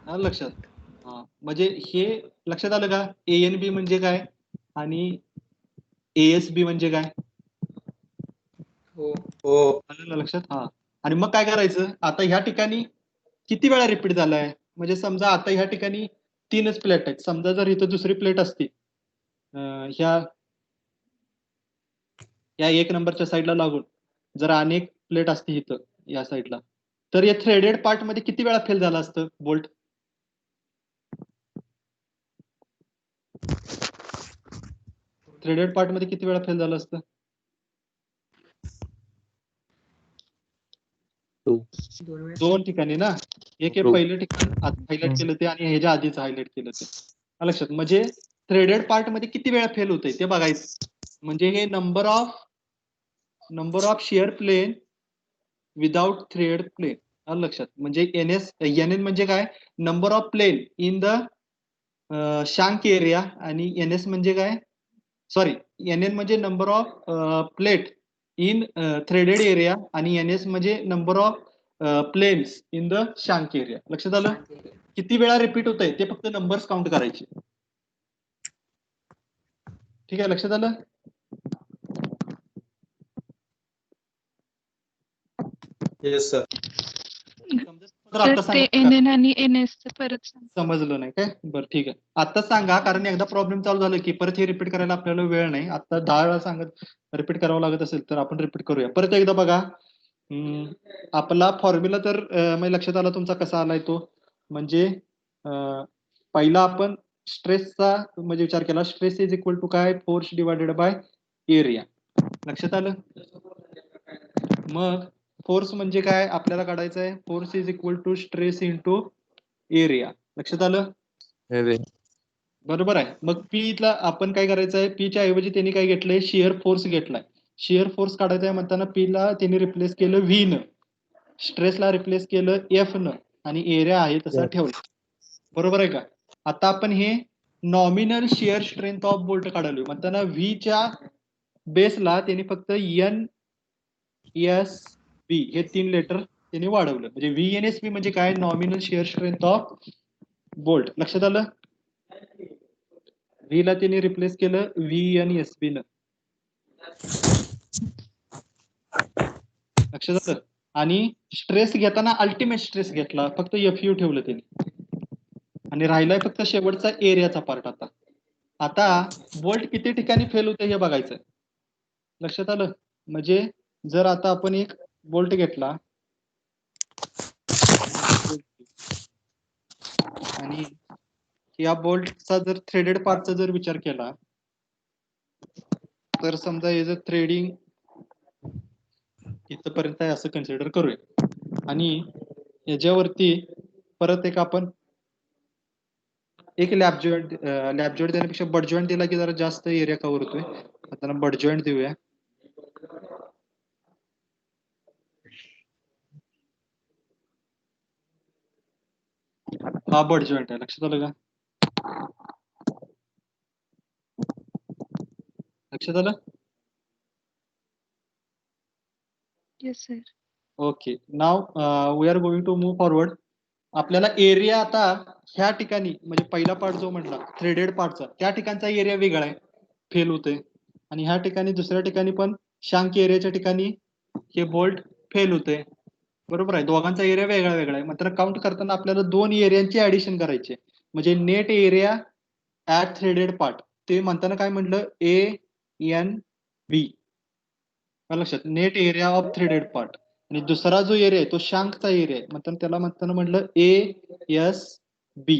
आलं लक्षात? हा, म्हणजे हे लक्षात आलं का? ANB म्हणजे काय आणि ASB म्हणजे काय? हो. आलं लक्षात? हा. आणि मग काय करायचं? आता ह्या ठिकाणी किती वेळा रिपीट झालाय? म्हणजे समजा आता ह्या ठिकाणी 3च प्लेट आहेत. समजा जर इथं दुसरी प्लेट असती, ह्या एक नंबरच्या साईडला लागून जर अनेक प्लेट असती इथं या साईडला, तर या थ्रेडेड पार्ट मध्ये किती वेळा फेल झालं असतं बोल्ट? थ्रेडेड पार्ट मध्ये किती वेळा फेल झालं असतं? 2 ठिकाणी ना. एक हे पहिलं ठिकाण हायलाइट केलं ते, आणि ह्याच्या आधीच हायलाइट केलं ते, लक्षात? म्हणजे थ्रेडेड पार्ट मध्ये किती वेळा फेल होतंय ते बघायचं. म्हणजे हे number of shear plane without thread plane, आलं लक्षात? म्हणजे NN म्हणजे काय? Number of plane in the shank area, आणि NS म्हणजे काय? सॉरी, NN म्हणजे number of plate in threaded area, आणि NS म्हणजे number of planes in the shank area. लक्षात आलं? किती वेळा रिपीट होतंय ते फक्त नंबर्स काउंट करायचे. ठीक आहे, लक्षात आलं? Yes sir. तर आता सर ते सांगा. NN आणि NS परत सांग. समजलं नाही काय? बरं ठीक आहे. आता सांगा, कारण एकदा प्रॉब्लेम चालू झालं की परत हे रिपीट करायला आपल्याला वेळ नाही. आता 10 वेळा सांगत रिपीट करावं लागत असेल तर आपण रिपीट करूया. परत एकदा बघा. आपला फॉर्म्युला तर म्हणजे लक्षात आला तुमचा कसा आलाय तो. म्हणजे पहिला आपण स्ट्रेसचा म्हणजे विचार केला. स्ट्रेस इज इक्वल टू काय? Force divided by area. लक्षात आलं? मग फोर्स म्हणजे काय आपल्याला काढायचं आहे? Force is equal to stress into area. लक्षात आलं? बरोबर आहे. मग पीला आपण काय करायचं आहे? पीच्या ऐवजी त्यांनी काय घेतलंय? शिअर फोर्स घेतलाय. शिअर फोर्स काढायचा आहे म्हणताना पीला त्यांनी रिप्लेस केलं व्ही न, स्ट्रेसला रिप्लेस केलं एफ न, आणि एरिया आहे तसा ठेवला. बरोबर आहे का? आता आपण हे nominal shear strength of bolt काढालोय म्हणताना व्हीच्या बेसला त्यांनी फक्त एन एस बी हे 3 लेटर त्यांनी वाढवलं. म्हणजे VNSB म्हणजे काय? Nominal shear strength of bolt. लक्षात आलं? व्ही ला त्यांनी रिप्लेस केलं VNSB न. लक्षात आलं? आणि स्ट्रेस घेताना अल्टिमेट स्ट्रेस घेतला, फक्त FU ठेवलं त्यांनी, आणि राहिलाय फक्त शेवटचा एरियाचा पार्ट. आता बोल्ट किती ठिकाणी फेल होते हे बघायचं. लक्षात आलं? म्हणजे जर आता आपण एक बोल्ट घेतला आणि या बोल्टचा जर थ्रेडेड पार्टचा जर विचार केला तर समजा हे जर थ्रेडिंग इथपर्यंत आहे असं कन्सिडर करूया, आणि याच्यावरती परत एक आपण एक लॅब जॉईंट देण्यापेक्षा बड जॉईंट दिला की जरा जास्त एरिया कव्हर होतोय. आता बड जॉईंट देऊया. हा बड जॉईंट आहे. लक्षात आलं का? लक्षात आलं? Yes sir. Okay. Now we are going to move forward. आपल्याला एरिया आता ह्या ठिकाणी म्हणजे पहिला पार्ट जो म्हटला थ्रेडेड पार्टचा, त्या ठिकाणचा एरिया वेगळा आहे, फेल होतोय, आणि ह्या ठिकाणी दुसऱ्या ठिकाणी पण शांक एरियाच्या ठिकाणी हे बोल्ट फेल होते. बरोबर आहे? दोघांचा एरिया वेगळा वेगळा आहे. मात्र काउंट करताना आपल्याला 2 एरियांची ऍडिशन करायची, म्हणजे net area at threaded part. ते म्हणताना काय म्हटलं? ANB. लक्षात? Net area of threaded part. आणि दुसरा जो एरिया आहे तो शांकचा एरिया आहे, म्हणताना त्याला म्हणताना म्हटलं ASB.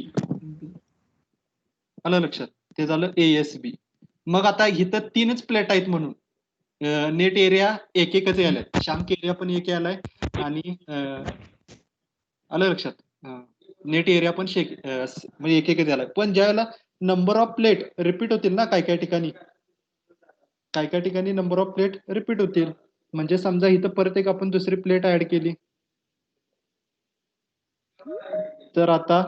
आलं लक्षात? ते झालं ASB. मग आता इथं 3च प्लेट आहेत म्हणून नेट एरिया एक एकच यायलाय. शांक एरिया पण एक यायलाय, आणि आलं लक्षात? नेट एरिया पण म्हणजे एक एकच यायलाय. पण ज्यावेळेला नंबर ऑफ प्लेट रिपीट होतील ना, काय काय ठिकाणी नंबर ऑफ प्लेट रिपीट होतील. म्हणजे समजा इथं परत एक आपण दुसरी प्लेट ऍड केली तर आता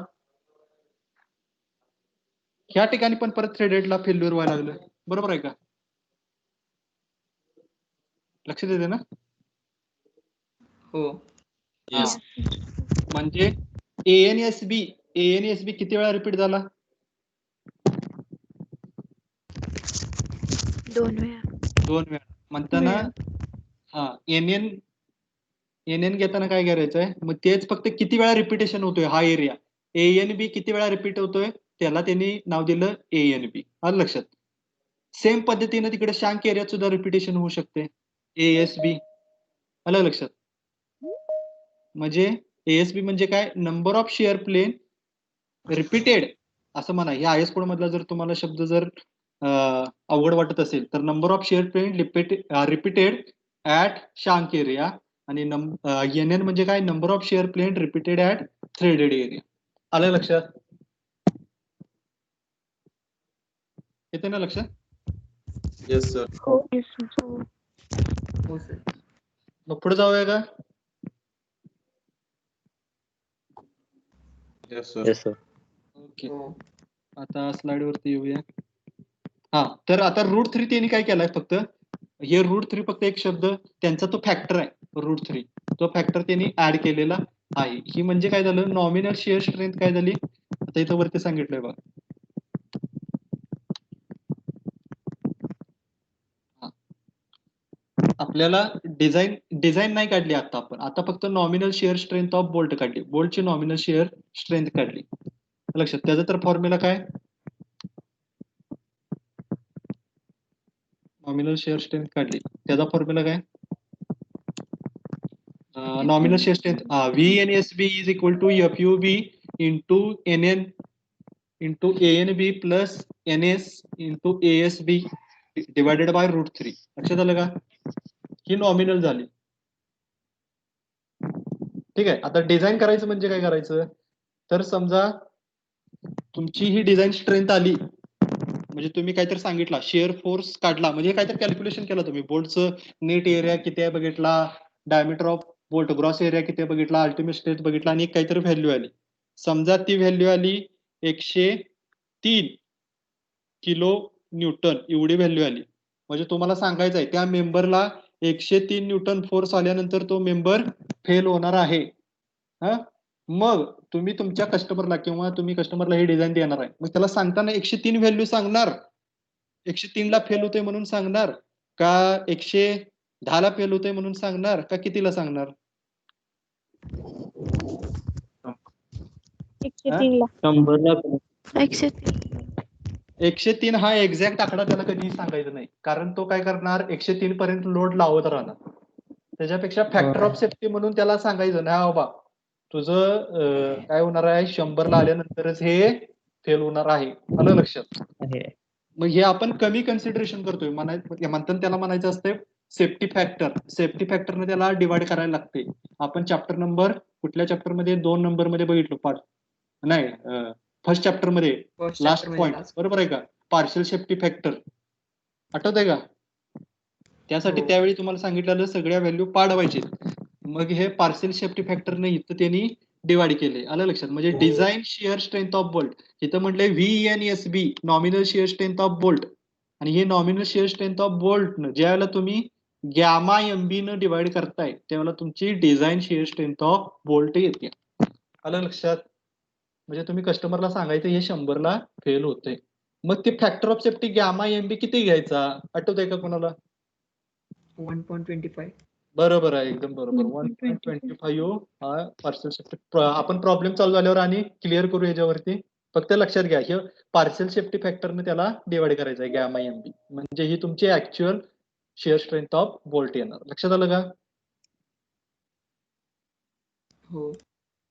ह्या ठिकाणी पण परत थ्रेडेडला फेल्युअर व्हायला लागलं. बरोबर आहे का? लक्षात येते ना? हो. येस. म्हणजे ANSB किती वेळा रिपीट झाला? 2 वेळा. 2 वेळा. म्हणताना NN घेताना काय करायचंय? मग तेच फक्त किती वेळा रिपिटेशन होतोय हा एरिया, ANB किती वेळा रिपीट होतोय त्याला त्यांनी नाव दिलं ANB. आलं लक्षात? सेम पद्धतीने तिकडे शांक एरियात सुद्धा रिपिटेशन होऊ शकते, ASB. आलं लक्षात? म्हणजे ASB म्हणजे काय? Number of shear plane repeated असं म्हणा. हे IS कोड मधला जर तुम्हाला शब्द जर अवघड वाटत असेल तर number of shear plane repeated at shank area, आणि NN म्हणजे काय? Number of shear plane repeated at threaded area. आलं लक्षात? येते ना लक्षात? Yes sir. Yes sir. हो सर. मग पुढे जाऊया का? Yes sir. ओके. हो. आता स्लाइड वरती येऊया. हा, तर आता √3 त्यांनी काय केलाय? फक्त हे √3 फक्त एक शब्द त्यांचा तो फॅक्टर आहे. √3 तो फॅक्टर त्यांनी ऍड केलेला आहे. ही म्हणजे काय झालं? नॉमिनल शिअर स्ट्रेंथ काय झाली? आता इथं वरती सांगितलंय बघा. आपल्याला डिझाईन नाही काढली आता आपण, आता फक्त nominal shear strength of bolt काढली, बोल्टची नॉमिनल शिअर स्ट्रेंथ काढली. लक्षात, त्याचा तर फॉर्म्युला काय, नॉमिनल शिअर स्ट्रेंथ काढली, त्याचा फॉर्म्युला काय, nominal shear strength VNSB is equal to FUB into NN into ANB plus NS into ASB divided by √3. लक्षात आलं का, ही नॉमिनल झाली. ठीक आहे, आता डिझाईन करायचं म्हणजे काय करायचं, तर समजा तुमची ही डिझाईन स्ट्रेंथ आली, म्हणजे तुम्ही काहीतरी सांगितला, शेअर फोर्स काढला, म्हणजे काहीतरी कॅल्क्युलेशन केलं तुम्ही, बोल्टचं नेट एरिया किती आहे बघितला, diameter of bolt gross area किती बघितला, अल्टिमेट स्ट्रेंथ बघितला, आणि काहीतरी व्हॅल्यू आली. समजा ती व्हॅल्यू आली 103 किलो न्यूटन, एवढी व्हॅल्यू आली. म्हणजे तुम्हाला सांगायचं आहे त्या मेंबरला 103 न्यूटन फोर्स आल्यानंतर तो मेंबर फेल होणार आहे. हा, मग तुम्ही तुमच्या कस्टमरला किंवा तुम्ही कस्टमरला ही डिझाईन देणार आहे, मग त्याला सांगताना 103 व्हॅल्यू सांगणार, 103 ला फेल होते म्हणून सांगणार का 110 ला फेल होते म्हणून सांगणार का कितीला सांगणार, 103 ला. 103 हा एक्झॅक्ट आकडा त्याला कधीही सांगायचा नाही, कारण तो काय करणार, 103 पर्यंत लोड लावत राहणार. त्याच्यापेक्षा फॅक्टर ऑफ सेफ्टी म्हणून त्याला सांगायचं नाही, बाबा तुझं काय होणार आहे, 100 ला आल्यानंतरच हे फेल होणार आहे. आलं लक्षात. मग हे आपण कमी कन्सिडरेशन करतोय, म्हणतात त्याला म्हणायचं असते सेफ्टी फॅक्टर. सेफ्टी फॅक्टरने त्याला डिवाइड करायला लागते. आपण चॅप्टर नंबर कुठल्या चॅप्टर मध्ये, 2 नंबर मध्ये बघितलं, नाही फर्स्ट चॅप्टर मध्ये लास्ट पॉइंट, बरोबर आहे का, पार्शियल सेफ्टी फॅक्टर, आठवत आहे का, त्यासाठी त्यावेळी तुम्हाला सांगितलेलं सगळ्या व्हॅल्यू पाडवायचे. मग हे पार्शियल सेफ्टी फॅक्टरने इथं त्यांनी डिवाइड केले. आलं लक्षात. म्हणजे design shear strength of bolt, इथं म्हटलंय VNSB nominal shear strength of bolt, आणि हे nominal shear strength of bolt ज्यावेळेला तुम्ही गॅमा MB न डिवाइड करताय त्यावेळेला तुमची design shear strength of bolt येते. आलं लक्षात. म्हणजे तुम्ही कस्टमरला सांगायचं हे 100 ला फेल होते, मग ते factor of safety gamma MB किती घ्यायचा, आठवतंय का कोणाला, 1.25. बरोबर आहे, एकदम बरोबर, 1.25 हा पार्शियल सेफ्टी. आपण प्रॉब्लेम चालू झाल्यावर आणि क्लिअर करू याच्यावरती. फक्त लक्षात घ्या, हे पार्शियल सेफ्टी फॅक्टरने त्याला डिवाइड करायचं आहे गॅमा MB, म्हणजे ही तुमची actual shear strength of bolt येणार. लक्षात आलं का. हो.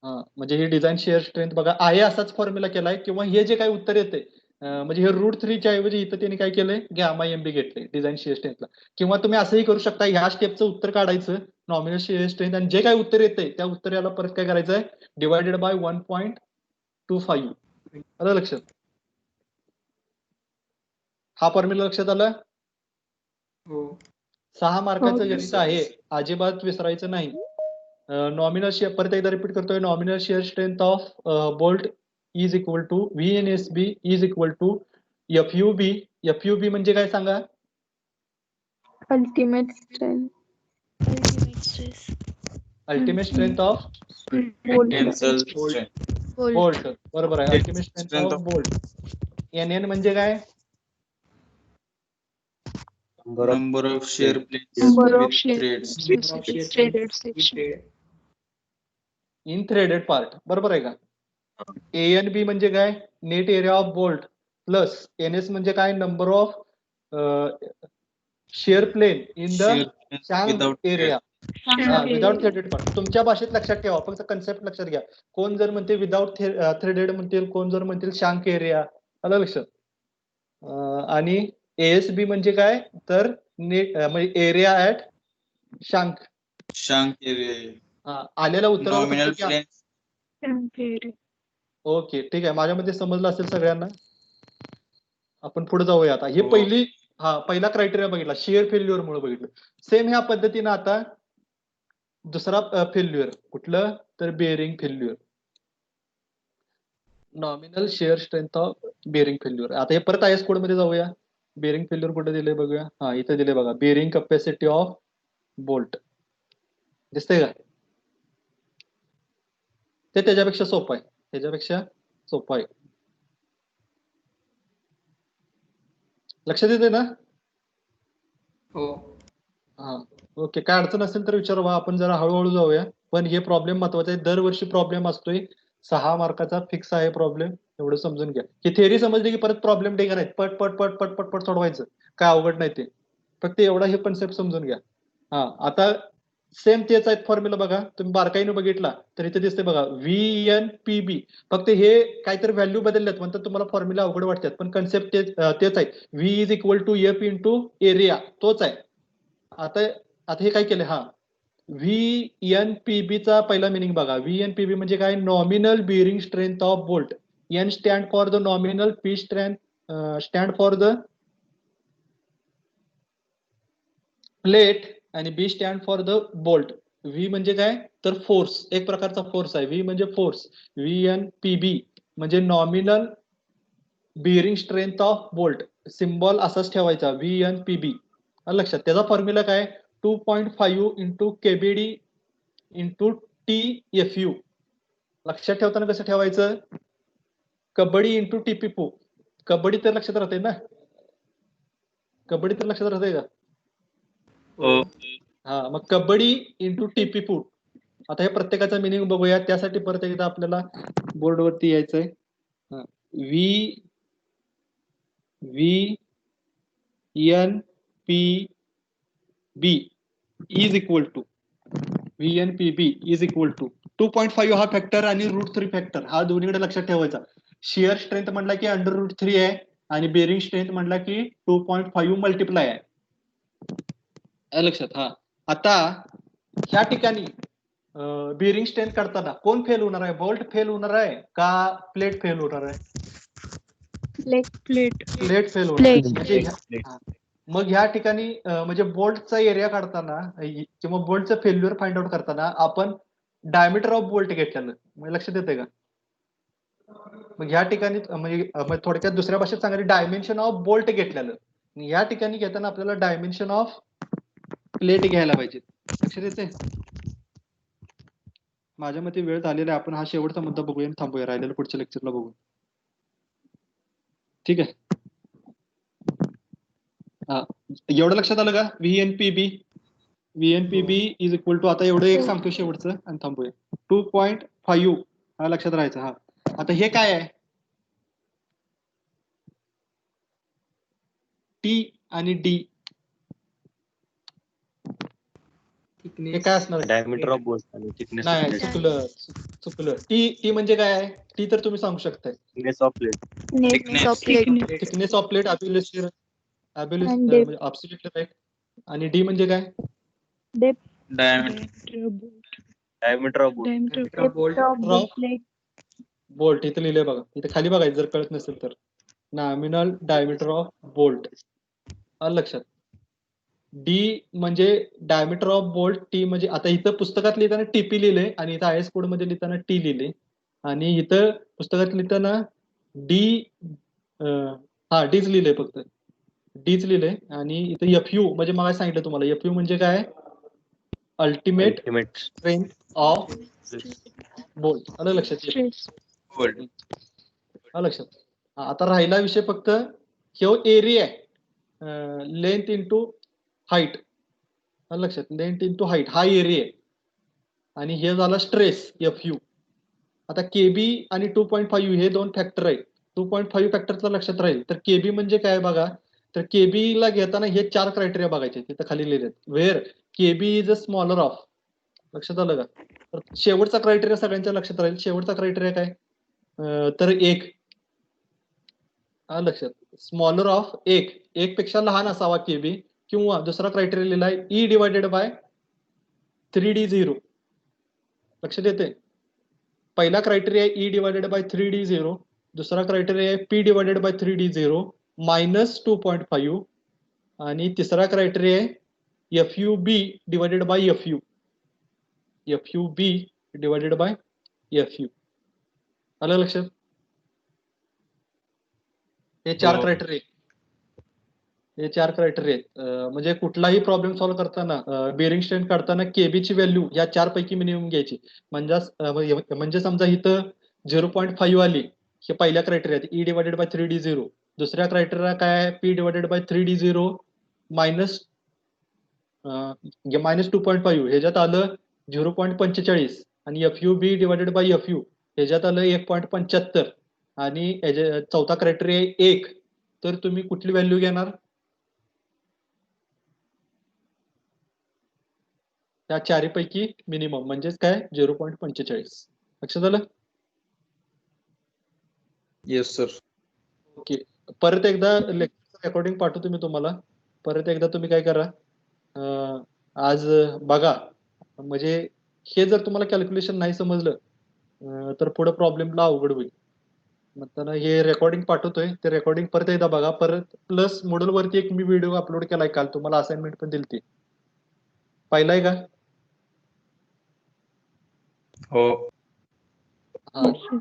हा, म्हणजे हे डिझाईन शिअर स्ट्रेंथ बघा आहे असाच फॉर्म्युला केलाय, किंवा हे जे काही उत्तर येते म्हणजे हे √3 च्या ऐवजी इथं त्यांनी काय केलंय, गॅमा MB घेतलंय डिझाईन शिअर स्ट्रेंथला. किंवा तुम्ही असंही करू शकता, ह्या स्टेपचं उत्तर काढायचं नॉमिनल शिअर स्ट्रेंथ, आणि जे काही उत्तर येते त्या उत्तराला परत काय करायचंय, डिवायडेड बाय 1.25. आलं लक्षात. हा फॉर्म्युला लक्षात आलं. हो. 6 मार्काचं हो. गणित आहे, अजिबात विसरायचं नाही. नॉमिनल शिअर, परत एकदा रिपीट करतोय, nominal shear strength of bolt is equal to VNSB is equal to FUB. FUB म्हणजे काय सांगा, ultimate strength. Ultimate strength of tensile strength. Bolt, बरोबर आहे, ultimate strength of bolt. NN म्हणजे काय, number of shear plates Number of with threads. Number of shear Threaded plates section. with thread. In threaded part, बरोबर आहे का. ANB म्हणजे काय, net area of bolt, plus NS म्हणजे काय, number of shear plane in the without area, without threaded part. तुमच्या भाषेत लक्षात ठेवा, फक्त कन्सेप्ट लक्षात घ्या. कोण जर म्हणते विदाउट थ्रेडेड म्हणतील, कोण जर म्हणतील शांक एरिया. आलं लक्षात. आणि ASB म्हणजे काय, तर नेट म्हणजे एरिया ऍट शांक. एरिया. आलेल्या उत्तरावर नॉमिनल फक्त फ्लेंज. ओके, ठीक आहे, माझ्यामध्ये समजलं असेल सगळ्यांना. आपण पुढे जाऊया आता. ही पहिला क्रायटेरिया बघितला, शिअर फेल्युअर मुळे बघितलं. सेम ह्या पद्धतीनं आता दुसरा फेल्युअर कुठलं, तर bearing failure. Nominal share strength of bearing failure. आता हे परत IS कोड मध्ये जाऊया. बेअरिंग फेल्युअर कुठे दिले बघूया. हा, इथे दिले बघा, बेअरिंग कॅपॅसिटी ऑफ बोल्ट. दिसतंय का, ते त्याच्यापेक्षा सोपं आहे, त्याच्यापेक्षा सोपं आहे. लक्षात येते ना. हो. हा, ओके, काय अडचण असेल तर विचारा, आपण जरा हळूहळू जाऊया. पण हे प्रॉब्लेम महत्वाचा आहे, दरवर्षी प्रॉब्लेम असतोय. 6 मार्काचा फिक्स आहे प्रॉब्लेम, एवढं समजून घ्या. ही थेअरी समजली की परत प्रॉब्लेम टेकर आहेत, पट पट पट पट पट पट सोडवायचं, काय अवघड नाही ते. फक्त एवढा हे कन्सेप्ट समजून घ्या. हा, आता सेम तेच आहेत फॉर्म्युला बघा, तुम्ही बारकाईने बघितला तर इथे दिसते बघा, VNPB. फक्त हे काहीतरी व्हॅल्यू बदलल्यात म्हणतात, तुम्हाला फॉर्म्युला अवघड वाटतात, पण कन्सेप्ट तेच आहे. V is equal to F into area, तोच आहे. आता आता हे काय केलं, हा VNPB चा पहिला मिनिंग बघा. VNPB म्हणजे काय, nominal bearing strength of bolt. N stand for the nominal, P stand for the plate आणि B stand for the bolt. V म्हणजे काय तर फोर्स, एक प्रकारचा फोर्स आहे. V म्हणजे फोर्स. VNPB म्हणजे nominal bearing strength of bolt. Symbol असाच ठेवायचा, VNPB. लक्षात, त्याचा फॉर्म्युला काय, 2.5 इंटू KBD इंटू TFU. लक्षात ठेवताना कसं ठेवायचं, कबड्डी इंटू TPFU. कबड्डी तर लक्षात राहते ना, कबड्डी तर लक्षात राहते का? हा, मग कबड्डी इंटू TPFU. आता हे प्रत्येकाचा मिनिंग बघूया, त्यासाठी परत एकदा आपल्याला बोर्डवरती यायचंय. VNPB is equal to, VNPB is equal to 2.5 हा फॅक्टर आणि √3 फॅक्टर, हा दोन्हीकडे लक्षात ठेवायचा. शिअर स्ट्रेंथ म्हटला की √3 आहे आणि बेरिंग स्ट्रेंथ म्हटला की 2.5 मल्टिप्लाय आहे. लक्षात. हा, आता ह्या ठिकाणी बेरिंग स्ट्रेंथ काढताना कोण फेल होणार आहे, बोल्ट फेल होणार आहे का प्लेट फेल होणार आहे? प्लेट प्लेट फेल होणार Plate. आहे. म्हणजे मग ह्या ठिकाणी म्हणजे बोल्टचा एरिया काढताना किंवा बोल्टचं फेल्युअर फाइंड आउट करताना आपण डायमीटर ऑफ बोल्ट घेतलेलं, म्हणजे लक्षात येते का? मग ह्या ठिकाणी म्हणजे थोडक्यात दुसऱ्या भाषेत सांगायचं, डायमेन्शन ऑफ बोल्ट घेतलेलं. या ठिकाणी घेताना आपल्याला डायमेन्शन ऑफ प्लेट घ्यायला पाहिजे. लक्षात येते? माझ्या मते वेळ झालेला आहे, आपण हा शेवटचा मुद्दा बघूया आणि थांबूया, राहिलेलं पुढच्या लेक्चरला बघू. ठीक आहे, हा, एवढं लक्षात आलं का? VNPB इज इक्वल टू, आता एवढं एक सांगतो शेवटचं आणि थांबूया, 2.5 हा लक्षात राहायचा. हा, आता हे काय आहे, T आणि D हे काय असणार आहे? डायमीटर ऑफ बोल्ट आणि थिकनेस ऑफ नाही, प्लेट. चुकलं. T म्हणजे काय आहे? T तर तुम्ही सांगू शकताय, thickness of plate. Thickness of plate. Thickness of plate, And depth. Absolutely right. आणि D म्हणजे काय? Depth diameter diameter of bolt. Diameter of bolt. of the plate. Bolt इथे लिहिलंय बघा, इथे खाली बघायचं जर कळत नसेल तर, नॉमिनल डायमीटर ऑफ बोल्ट. आलं लक्षात? D म्हणजे डायमीटर ऑफ बोल्ट, T म्हणजे, आता इथं पुस्तकात लिहिताना TP लिहिले आणि इथं IS कोड मध्ये लिहिताना T लिहिले, आणि इथं पुस्तकात लिहिताना D Dच लिहिले, फक्त Dच लिहिले. आणि इथं FU म्हणजे मला सांगितलं तुम्हाला, FU म्हणजे काय, अल्टिमेट स्ट्रेंथ ऑफ बोल्ट. आलं लक्षात? Stress bolt. आलं लक्षात? आता राहिला विषय फक्त हे एरिया आहे, लेंथ इंटू हाईट. आलं लक्षात? लेंथ इंटू हाईट हा एरिया आहे, आणि हे झाला स्ट्रेस FU. आता KB आणि 2.5 हे दोन फॅक्टर आहेत. 2.5 फॅक्टरचा लक्षात राहील, तर KB म्हणजे काय बघा, तर KB ला घेताना हे 4 क्रायटेरिया बघायचे, तिथं खाली लिहिलेत. Where KB is a smaller of. लक्षात आलं का? तर शेवटचा क्रायटेरिया सगळ्यांच्या लक्षात राहील. शेवटचा क्रायटेरिया काय, तर 1. लक्षात, स्मॉलर ऑफ 1 पेक्षा लहान असावा KB, किंवा दुसरा क्रायटेरिया लिहिलाय E डिवायडेड बाय 3D0. लक्षात येते? पहिला criteria E divided by 3D0, दुसरा criteria P divided by 3D0 minus 2.5, आणि तिसरा criteria FUB divided by FU. FUB divided by FU. आलं लक्षात? हे 4 क्रायटेरिया, हे 4 क्रायटेरिया आहेत. म्हणजे कुठलाही प्रॉब्लेम सॉल्व्ह करताना, बेरिंग स्ट्रेंथ काढताना KB ची व्हॅल्यू या 4 पैकी मिनिमम घ्यायची. म्हणजे समजा इथं 0.5 आली, हे पहिल्या क्रायटेरियात E डिवायडेड बाय 3D0. दुसऱ्या क्रायटेरिया काय आहे, P divided by 3D0 minus -2.5 ह्याच्यात आलं 0.45 आणि FUB डिवायडेड बाय FU ह्याच्यात आलं 1.75 आणि चौथा क्रायटेरिया 1 तर तुम्ही कुठली व्हॅल्यू घेणार? त्या चारीपैकी मिनिमम म्हणजेच काय 0.45 लक्षात आलं? Yes sir. ओके. परत एकदा लेक्चर रेकॉर्डिंग पाठवतो मी तुम्हाला. परत एकदा तुम्ही काय करा आज बघा म्हणजे हे जर तुम्हाला कॅल्क्युलेशन नाही समजलं तर पुढे प्रॉब्लेमला अवघड होईल. म्हणताना हे रेकॉर्डिंग पाठवतोय ते रेकॉर्डिंग परत एकदा बघा. परत प्लस मोडल वरती एक मी व्हिडिओ अपलोड केलाय काल तुम्हाला असाइनमेंट पण दिलती. पाहिलाय का? हो. हा Yes, sir.